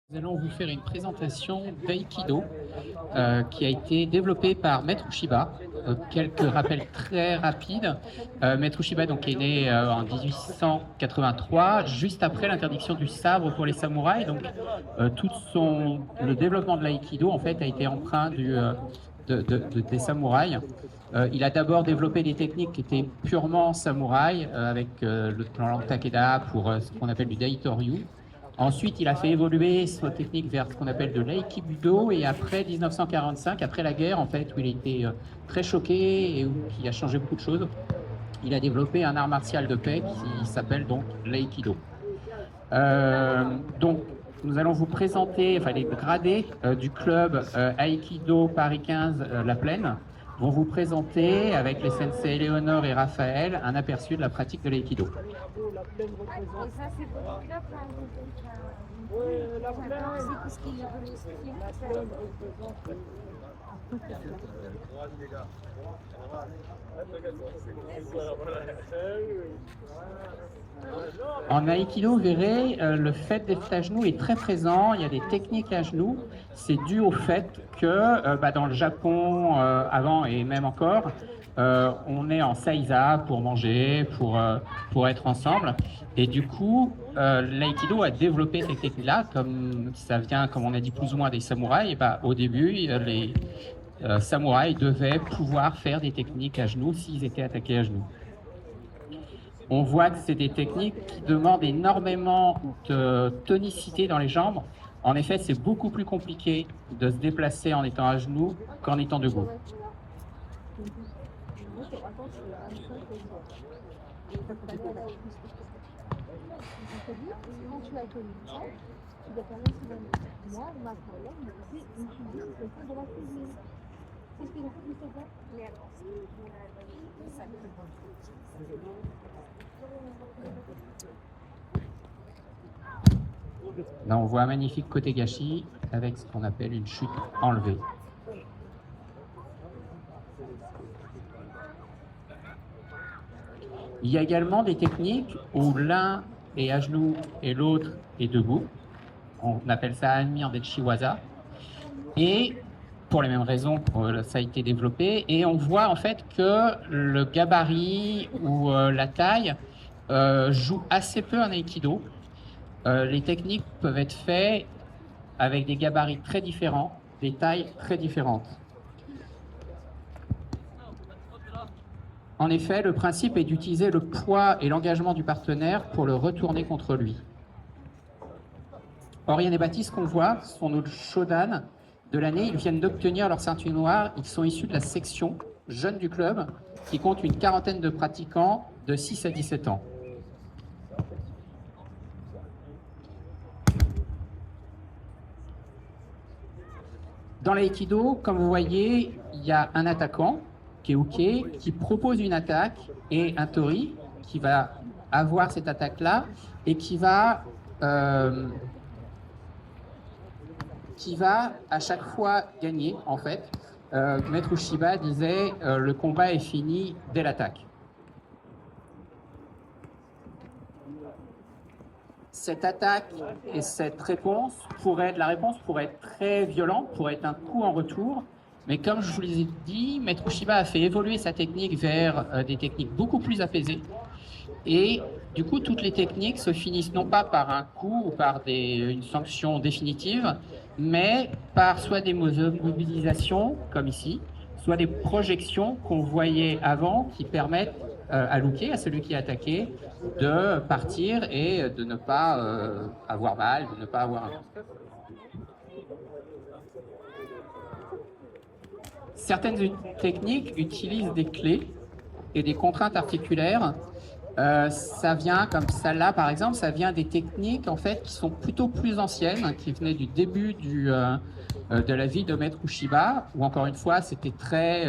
Nous allons vous faire une présentation d'Aïkido qui a été développée par Maître Ueshiba. Quelques rappels très rapides. Maître Ueshiba donc, est né en 1883, juste après l'interdiction du sabre pour les samouraïs. Donc, le développement de l'Aïkido en fait, a été empreint des samouraïs. Il a d'abord développé des techniques qui étaient purement samouraïs, avec le plan Takeda pour ce qu'on appelle du Daitoryu. Ensuite, il a fait évoluer sa technique vers ce qu'on appelle de l'aïkibudo, et après 1945, après la guerre, en fait, où il était très choqué et qui a changé beaucoup de choses, il a développé un art martial de paix qui s'appelle donc l'aïkido. Donc, nous allons vous présenter, les gradés du club Aïkido Paris 15 La Plaine vont vous présenter, avec les sensei Léonore et Raphaël, un aperçu de la pratique de l'aïkido. Et ça, c'est votre club, là, la plaine, c'est qu'est-ce qu'il y a En aïkido, vous verrez, le fait d'être à genoux est très présent. Il y a des techniques à genoux. C'est dû au fait que dans le Japon, avant et même encore, on est en saïsa pour manger, pour être ensemble. Et du coup, l'aïkido a développé ces techniques-là, comme ça vient, comme on a dit, plus ou moins des samouraïs. Et au début, les samouraïs devaient pouvoir faire des techniques à genoux s'ils étaient attaqués à genoux. On voit que c'est des techniques qui demandent énormément de tonicité dans les jambes. En effet, c'est beaucoup plus compliqué de se déplacer en étant à genoux qu'en étant debout. Là, on voit un magnifique kotegashi avec ce qu'on appelle une chute enlevée. Il y a également des techniques où l'un est à genoux et l'autre est debout. On appelle ça Anmi Shiwaza. Et pour les mêmes raisons, ça a été développé. Et on voit en fait que le gabarit ou la taille joue assez peu en aïkido. Les techniques peuvent être faites avec des gabarits très différents, des tailles très différentes. En effet, le principe est d'utiliser le poids et l'engagement du partenaire pour le retourner contre lui. Oriane et Baptiste, qu'on voit, sont nos shodan de l'année. Ils viennent d'obtenir leur ceinture noire. Ils sont issus de la section jeune du club, qui compte une quarantaine de pratiquants de 6 à 17 ans. Dans l'aïkido, comme vous voyez, il y a un attaquant qui est Uke, qui propose une attaque, et un tori qui va avoir cette attaque-là et qui va à chaque fois gagner, en fait. Maître Ueshiba disait le combat est fini dès l'attaque. Cette attaque et cette réponse la réponse pourrait être très violente, pourrait être un coup en retour, mais comme je vous l'ai dit, Maître Ueshiba a fait évoluer sa technique vers des techniques beaucoup plus apaisées. Et du coup, toutes les techniques se finissent non pas par un coup ou par une sanction définitive, mais par soit des mobilisations, comme ici, soit des projections qu'on voyait avant qui permettent à Luke, à celui qui est attaqué, de partir et de ne pas avoir mal, de ne pas avoir un coup. Certaines techniques utilisent des clés et des contraintes articulaires. Ça vient, comme celle-là par exemple, ça vient des techniques en fait qui sont plutôt plus anciennes, qui venaient du début de la vie de Maître Ueshiba, où encore une fois c'était très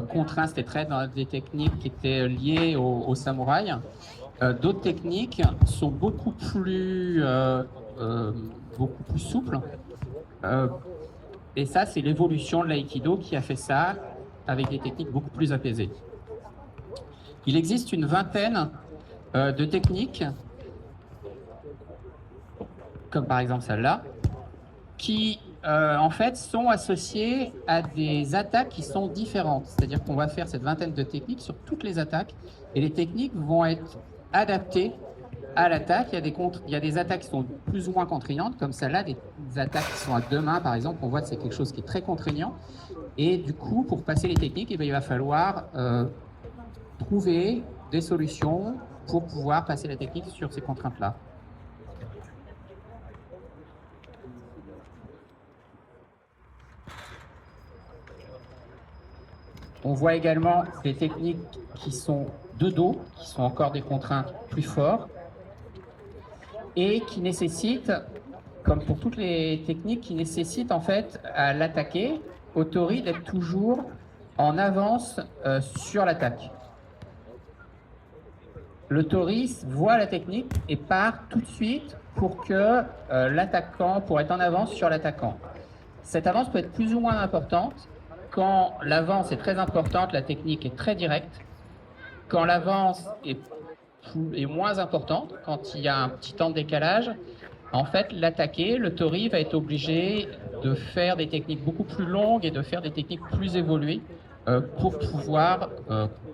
contraint, c'était très dans des techniques qui étaient liées aux samouraïs. D'autres techniques sont beaucoup plus souples. Et ça, c'est l'évolution de l'aïkido qui a fait ça avec des techniques beaucoup plus apaisées. Il existe une vingtaine de techniques, comme par exemple celle-là, qui en fait sont associées à des attaques qui sont différentes. C'est-à-dire qu'on va faire cette vingtaine de techniques sur toutes les attaques et les techniques vont être adaptées à l'attaque. Il y a des attaques qui sont plus ou moins contraignantes, comme celle-là, des attaques qui sont à deux mains par exemple. On voit que c'est quelque chose qui est très contraignant. Et du coup, pour passer les techniques, eh bien, il va falloir trouver des solutions pour pouvoir passer la technique sur ces contraintes-là. On voit également des techniques qui sont de dos, qui sont encore des contraintes plus fortes et qui nécessitent, comme pour toutes les techniques, qui nécessitent en fait à l'attaquer, au tori, d'être toujours en avance sur l'attaque. Le tori voit la technique et part tout de suite pour que l'attaquant, pour être en avance sur l'attaquant. Cette avance peut être plus ou moins importante. Quand l'avance est très importante, la technique est très directe. Quand l'avance est moins importante, quand il y a un petit temps de décalage, en fait, l'attaqué, le tori, va être obligé de faire des techniques beaucoup plus longues et de faire des techniques plus évoluées pour pouvoir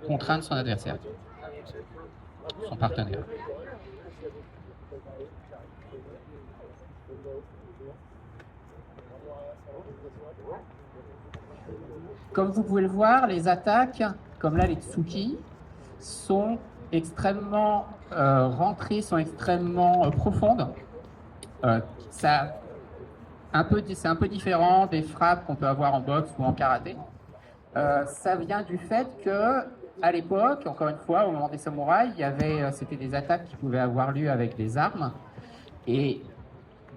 contraindre son adversaire, son partenaire. Comme vous pouvez le voir, les attaques, comme là les tsuki, sont extrêmement rentrées, sont extrêmement profondes. C'est un peu différent des frappes qu'on peut avoir en boxe ou en karaté. Ça vient du fait que, à l'époque, encore une fois, au moment des samouraïs, c'était des attaques qui pouvaient avoir lieu avec des armes. Et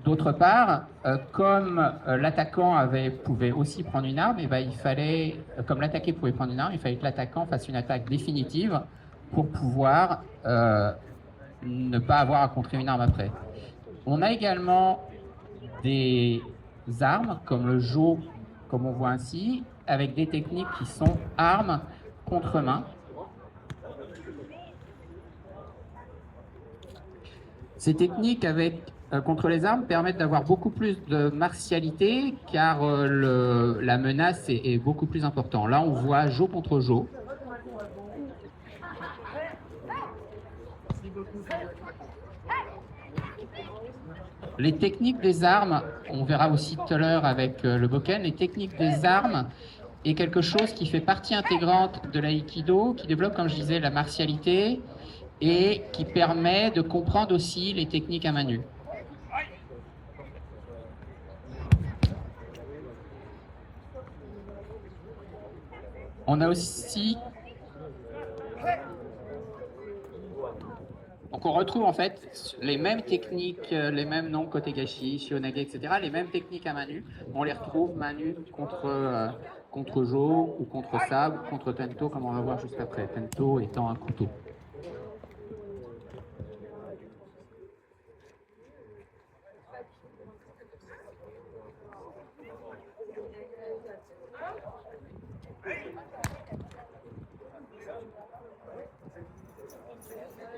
d'autre part, comme l'attaquant pouvait aussi prendre une arme, et ben, comme l'attaqué pouvait prendre une arme, il fallait que l'attaquant fasse une attaque définitive pour pouvoir ne pas avoir à contrer une arme après. On a également des armes, comme le jo, comme on voit ainsi, avec des techniques qui sont armes contre main. Ces techniques contre les armes permettent d'avoir beaucoup plus de martialité car la menace est beaucoup plus importante. Là, on voit jo contre jo. Les techniques des armes, on verra aussi tout à l'heure avec le bokken, les techniques des armes est quelque chose qui fait partie intégrante de l'aïkido, qui développe, comme je disais, la martialité et qui permet de comprendre aussi les techniques à main nue. On a aussi... Donc on retrouve en fait les mêmes techniques, les mêmes noms, kotegashi, shihonage, etc. Les mêmes techniques à main nue. On les retrouve main nue contre jo ou contre sabre, contre tento, comme on va voir juste après. Tento étant un couteau.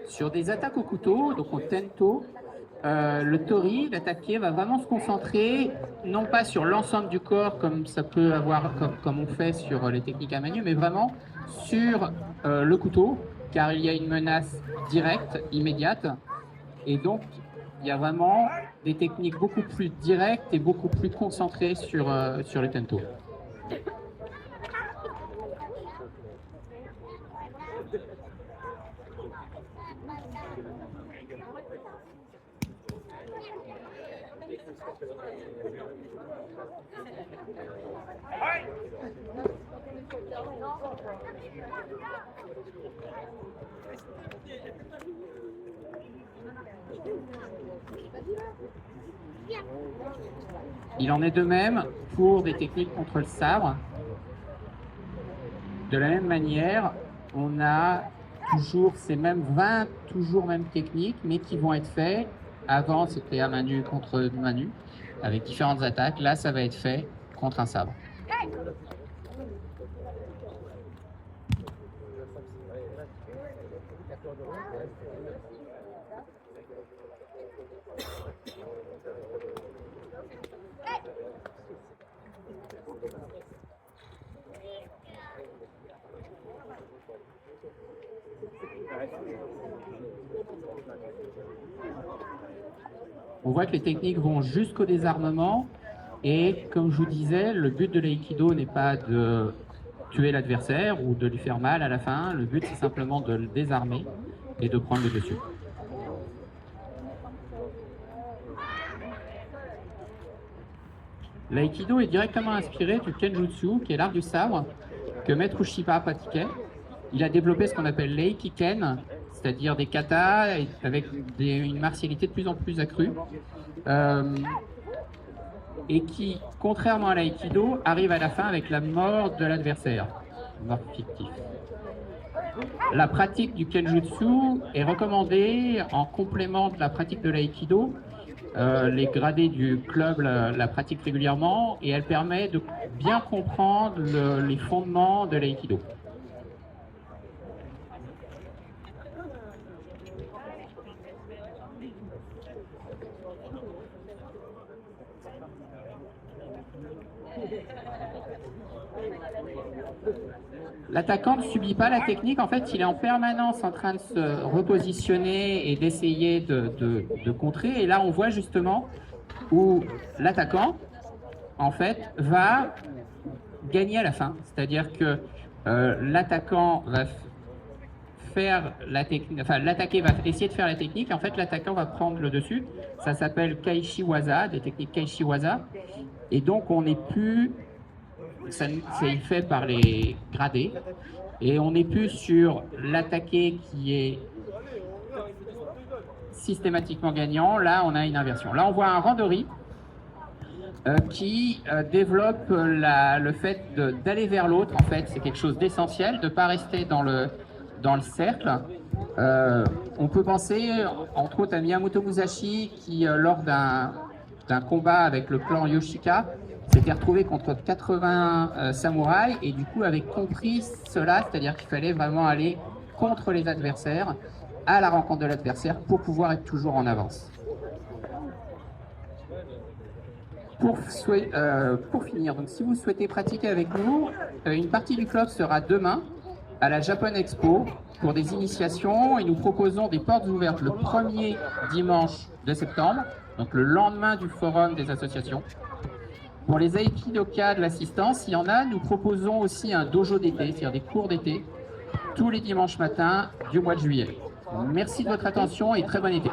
Sur des attaques au couteau, donc au tento, le tori, l'attaqué, va vraiment se concentrer non pas sur l'ensemble du corps comme ça peut avoir, comme on fait sur les techniques à main nue, mais vraiment sur le couteau, car il y a une menace directe, immédiate, et donc il y a vraiment des techniques beaucoup plus directes et beaucoup plus concentrées sur le tento. Il en est de même pour des techniques contre le sabre. De la même manière, on a toujours ces mêmes mêmes techniques, mais qui vont être faites. Avant, c'était à main nue contre main nue, avec différentes attaques. Là, ça va être fait contre un sabre. On voit que les techniques vont jusqu'au désarmement et comme je vous disais, le but de l'aïkido n'est pas de tuer l'adversaire ou de lui faire mal à la fin, le but c'est simplement de le désarmer et de prendre le dessus. L'aïkido est directement inspiré du kenjutsu, qui est l'art du sabre, que Maître Ueshiba pratiquait. Il a développé ce qu'on appelle l'eikiken, c'est-à-dire des katas avec une martialité de plus en plus accrue, et qui, contrairement à l'aïkido, arrive à la fin avec la mort de l'adversaire, mort fictif. La pratique du kenjutsu est recommandée en complément de la pratique de l'aïkido. Les gradés du club la pratiquent régulièrement et elle permet de bien comprendre les fondements de l'aïkido. L'attaquant ne subit pas la technique, en fait il est en permanence en train de se repositionner et d'essayer de contrer, et là on voit justement où l'attaquant en fait va gagner à la fin, c'est-à-dire que l'attaquant va faire la technique, enfin l'attaqué va essayer de faire la technique, en fait l'attaquant va prendre le dessus, ça s'appelle Kaishiwaza, des techniques Kaishiwaza, et donc on n'est plus, c'est fait par les gradés, et on n'est plus sur l'attaqué qui est systématiquement gagnant, là on a une inversion. Là on voit un randori qui développe le fait d'aller vers l'autre, en fait c'est quelque chose d'essentiel, de ne pas rester dans le cercle. On peut penser entre autres à Miyamoto Musashi qui lors d'un combat avec le clan Yoshika s'était retrouvé contre 80 samouraïs et du coup avait compris cela, c'est-à-dire qu'il fallait vraiment aller contre les adversaires, à la rencontre de l'adversaire pour pouvoir être toujours en avance. Pour finir, donc si vous souhaitez pratiquer avec nous, une partie du club sera demain à la Japan Expo pour des initiations et nous proposons des portes ouvertes le 1er dimanche de septembre, donc le lendemain du forum des associations. Pour les aikidoka de l'assistance, il y en a, nous proposons aussi un dojo d'été, c'est-à-dire des cours d'été, tous les dimanches matins du mois de juillet. Merci de votre attention et très bon été.